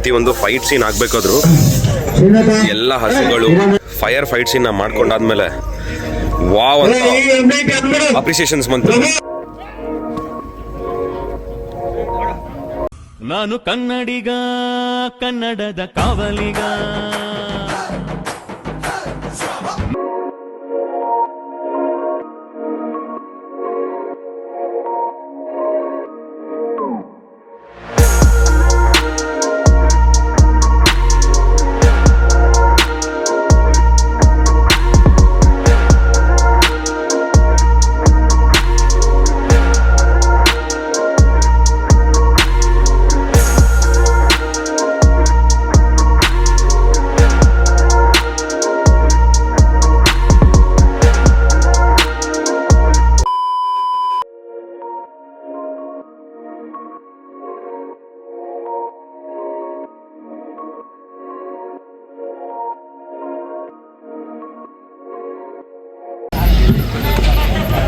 ಪ್ರತಿಯೊಂದು fight scene ಆಗ್ಬೇಕಾದ್ರು ಎಲ್ಲ ಹಸುಗಳು ಫೈರ್ ಫೈಟ್ ಸೀನ್ ಮಾಡ್ಕೊಂಡಾದ್ಮೇಲೆ ವಾವ್ ಅಂತ ಅಪ್ರಿಸಿಯೇಷನ್ಸ್ ಬಂತು. ನಾನು ಕನ್ನಡಿಗ, ಕನ್ನಡದ ಕಾವಲಿಗ.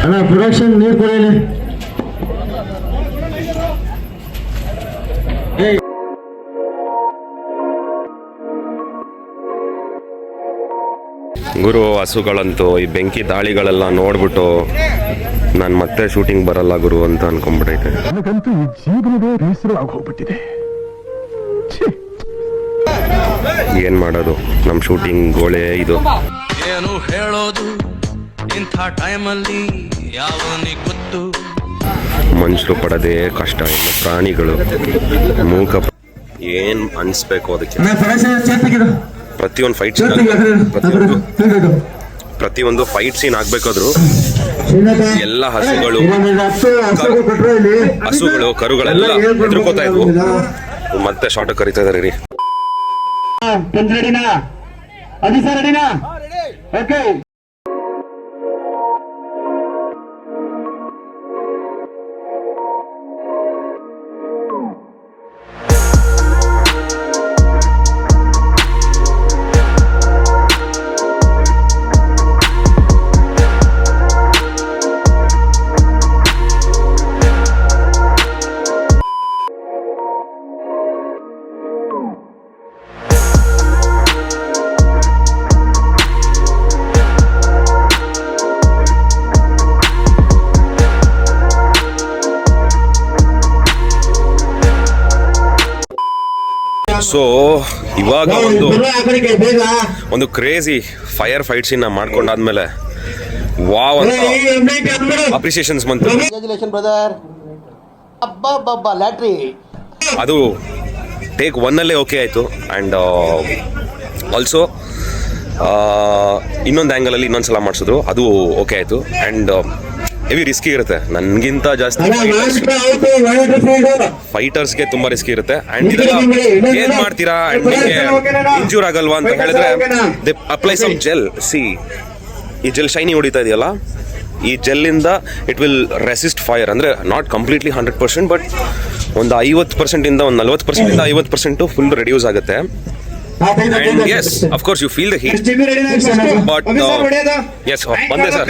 ಅಣ್ಣ ಪ್ರೊಡಕ್ಷನ್ ನೀರು ಕೊಡಲಿ. ಗುರು, ಹಸುಗಳಂತೂ ಈ ಬೆಂಕಿ ದಾಳಿಗಳೆಲ್ಲ ನೋಡ್ಬಿಟ್ಟು ನಾನು ಮತ್ತೆ ಶೂಟಿಂಗ್ ಬರಲ್ಲ ಗುರು ಅಂತ ಅನ್ಕೊಂಡ್ಬಿಟ್ಟೈತೆ. ನನಗಂತೂ ಈ ಜೀವನವೇ ಬೇಸರ ಆಗೋಗ್ಬಿಟ್ಟಿದೆ. ಏನ್ ಮಾಡೋದು, ನಮ್ಮ ಶೂಟಿಂಗ್ ಗೋಳೆ ಇದು. ಏನು ಹೇಳೋದು ಇಂಥ ಟೈಮಲ್ಲಿ ಯಾವನಿಗೆ ಗೊತ್ತು. ಮನುಷ್ಯರು ಪಡೋದೇ ಕಷ್ಟ, ಇನ್ನು ಪ್ರಾಣಿಗಳು ಮೂಕ ಏನ್ ಅನ್ಸ್ಬೇಕು ಅದಕ್ಕೆ. ಪ್ರತಿಯೊಂದು ಪ್ರತಿಯೊಂದು ಫೈಟ್ ಸೀನ್ ಆಗ್ಬೇಕಾದ್ರು ಎಲ್ಲ ಹಸುಗಳು ಕರುಗಳೆಲ್ಲ ಹೆದರ್ಕೋತಾ ಇದ್ವು. ಮತ್ತೆ ಶಾರ್ಟ್ ಕರೀತಾ ಇದಾರೆ ರೀ. ಸೊ ಇವಾಗ ಒಂದು ಕ್ರೇಜಿ ಫೈರ್ ಫೈಟ್ ಸೀನ್ ಮಾಡ್ಕೊಂಡಾದ್ಮೇಲೆ ವಾವ್ ಅಂತ ಅಪ್ರಿಸಿಯೇಷನ್ಸ್ ಬಂತು. ಅದು ಟೇಕ್ 1 ಓಕೆ ಆಯಿತು. ಆ್ಯಂಡ್ ಆಲ್ಸೋ ಇನ್ನೊಂದು ಆ್ಯಂಗಲಲ್ಲಿ ಇನ್ನೊಂದ್ಸಲ ಮಾಡಿಸಿದ್ರು, ಅದು ಓಕೆ ಆಯಿತು. ಆ್ಯಂಡ್ ಹೆವಿ ರಿಸ್ಕಿ ಇರುತ್ತೆ, ನನಗಿಂತ ಜಾಸ್ತಿ ಫೈಟರ್ಸ್ಗೆ ತುಂಬ ರಿಸ್ಕಿ ಇರುತ್ತೆ. ಆ್ಯಂಡ್ ಇದೆಲ್ಲ ಏನು ಮಾಡ್ತೀರಾ ಇಂಜೂರ್ ಆಗಲ್ವಾ ಅಂತ ಹೇಳಿದ್ರೆ they apply some gel. See, ಈ ಜೆಲ್ ಶೈನಿ ಹೊಡಿತಾ ಇದೆಯಲ್ಲ, ಈ ಜೆಲ್ಲಿಂದ ಇಟ್ ವಿಲ್ ರೆಸಿಸ್ಟ್ ಫೈರ್. ಅಂದರೆ ನಾಟ್ ಕಂಪ್ಲೀಟ್ಲಿ 100%, ಬಟ್ ಒಂದು 50%ಇಂದ ಒಂದು 40%ಇಂದ 50% ಫುಲ್ ರೆಡ್ಯೂಸ್ ಆಗುತ್ತೆ. And yes, of course you feel the heat, but yes, ಬಂದೆ ಸರ್.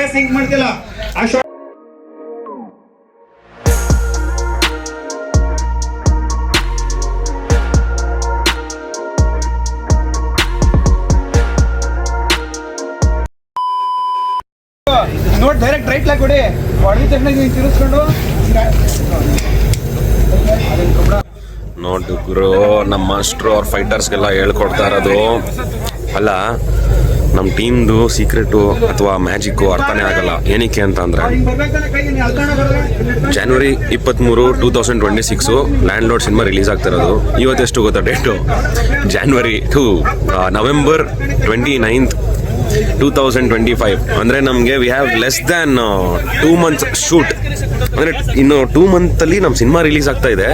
ನೋಡಿ ಡೈರೆಕ್ಟ್ ರೈಟ್ ಲಾಕ್ ಕೊಡಿ, ಹೊಡೆದ ತಕ್ಷಣ ತಿರುಗಿಸ್ಕೊಂಡು. ನೋಡು ಗುರು, ನಮ್ಮ ಮಾಸ್ಟ್ರು ಅವ್ರ ಫೈಟರ್ಸ್ಗೆಲ್ಲ ಹೇಳ್ಕೊಡ್ತಾ ಇರೋದು ಅಲ್ಲ, ನಮ್ಮ ಟೀಮ್ದು ಸೀಕ್ರೆಟು ಅಥವಾ ಮ್ಯಾಜಿಕ್ಕು ಅರ್ಥನೇ ಆಗಲ್ಲ. ಏನಕ್ಕೆ ಅಂತ ಅಂದರೆ January 23, 2026 Landlord cinema release ಆಗ್ತಿರೋದು. ಇವತ್ತೆಷ್ಟು ಗೊತ್ತಾ date? January to November 29th, 2025. ಅಂದರೆ ನಮಗೆ we have less than 2 months shoot. ಅಂದರೆ ಇನ್ನು 2 monthಲ್ಲಿ ನಮ್ಮ ಸಿನಿಮಾ ರಿಲೀಸ್ ಆಗ್ತಾ ಇದೆ.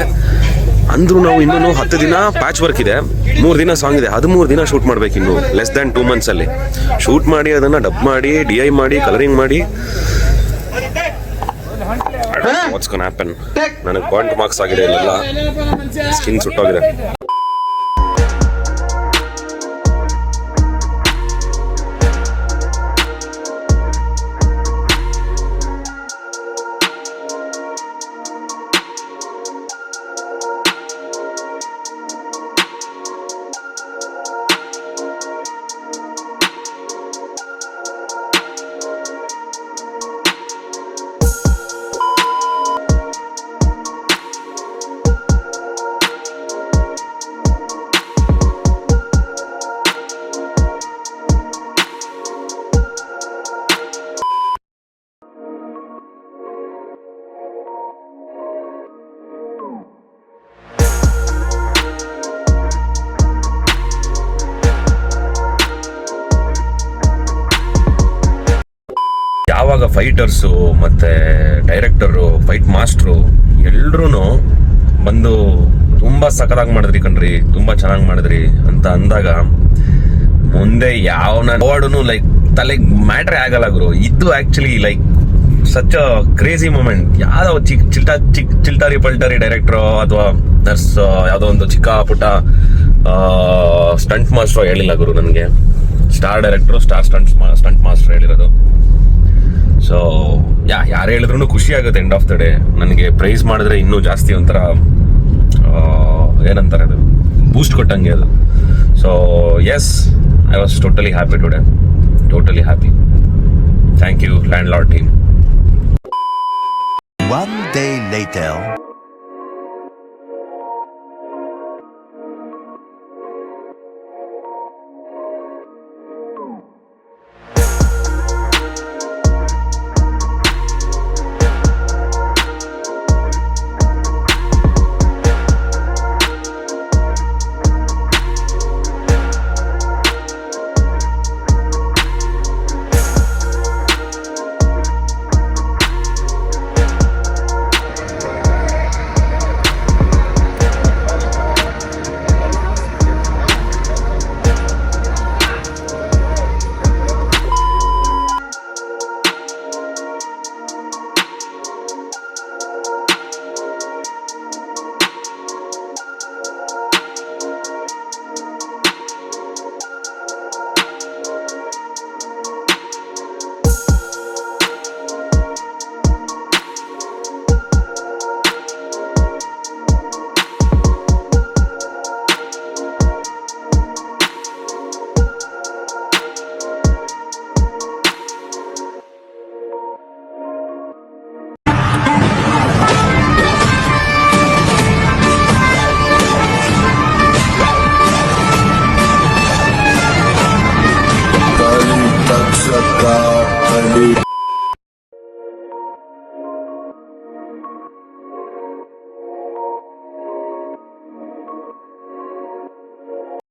ಅಂದ್ರೂ ನಾವು ಇನ್ನೂ 10 ದಿನ ಪ್ಯಾಚ್ ವರ್ಕ್ ಇದೆ, 3 ದಿನ ಸಾಂಗ್ ಇದೆ, 13 ದಿನ ಶೂಟ್ ಮಾಡ್ಬೇಕು. ಇನ್ನು ಲೆಸ್ ದ್ಯಾನ್ 2 months ಅಲ್ಲಿ ಶೂಟ್ ಮಾಡಿ, ಅದನ್ನು ಡಬ್ ಮಾಡಿ, DI ಮಾಡಿ, ಕಲರಿಂಗ್ ಮಾಡಿ. What's gonna happen? ನನಗೆ ಪಾಯಿಂಟ್ ಮಾರ್ಕ್ಸ್ ಆಗಿದೆ, ಇಲ್ಲೆಲ್ಲ ಸ್ಕಿನ್ ಸುಟ್ಟೋಗಿದೆ. ಫೈಟರ್ಸು ಮತ್ತು ಡೈರೆಕ್ಟರು, ಫೈಟ್ ಮಾಸ್ಟ್ರು ಎಲ್ರೂ ಬಂದು ತುಂಬ ಸಖತ್ತಾಗಿ ಮಾಡಿದ್ರಿ ಕಣ್ರಿ, ತುಂಬ ಚೆನ್ನಾಗಿ ಮಾಡಿದ್ರಿ ಅಂತ ಅಂದಾಗ ಮುಂದೆ ಯಾವನ ಅವಾರ್ಡು ಲೈಕ್ ತಲೆಗೆ ಮ್ಯಾಟ್ರೇ ಆಗಲ್ಲ ಗುರು. ಇದು actually like such a crazy moment. ಯಾವುದೋ ಚಿಲ್ಟಾರಿ ಪಲ್ಟಾರಿ ಡೈರೆಕ್ಟ್ರೋ ಅಥವಾ ನರ್ಸ್ ಯಾವುದೋ ಒಂದು ಚಿಕ್ಕ ಪುಟ್ಟ ಸ್ಟಂಟ್ ಮಾಸ್ಟ್ರೋ ಹೇಳಿಲ್ಲ ಗುರು ನನಗೆ. ಸ್ಟಾರ್ ಡೈರೆಕ್ಟ್ರು, ಸ್ಟಂಟ್ ಮಾಸ್ಟರ್ ಹೇಳಿರೋದು. ಸೊ ಯಾರು ಹೇಳಿದ್ರು ಖುಷಿ ಆಗುತ್ತೆ. ಎಂಡ್ ಆಫ್ ದ ಡೇ ನನಗೆ ಪ್ರೈಸ್ ಮಾಡಿದ್ರೆ ಇನ್ನೂ ಜಾಸ್ತಿ ಒಂಥರ ಏನಂತಾರೆ ಅದು, ಬೂಸ್ಟ್ ಕೊಟ್ಟಂಗೆ ಅದು. So yes, I was totally happy today, totally happy. Thank you landlord team. One day later.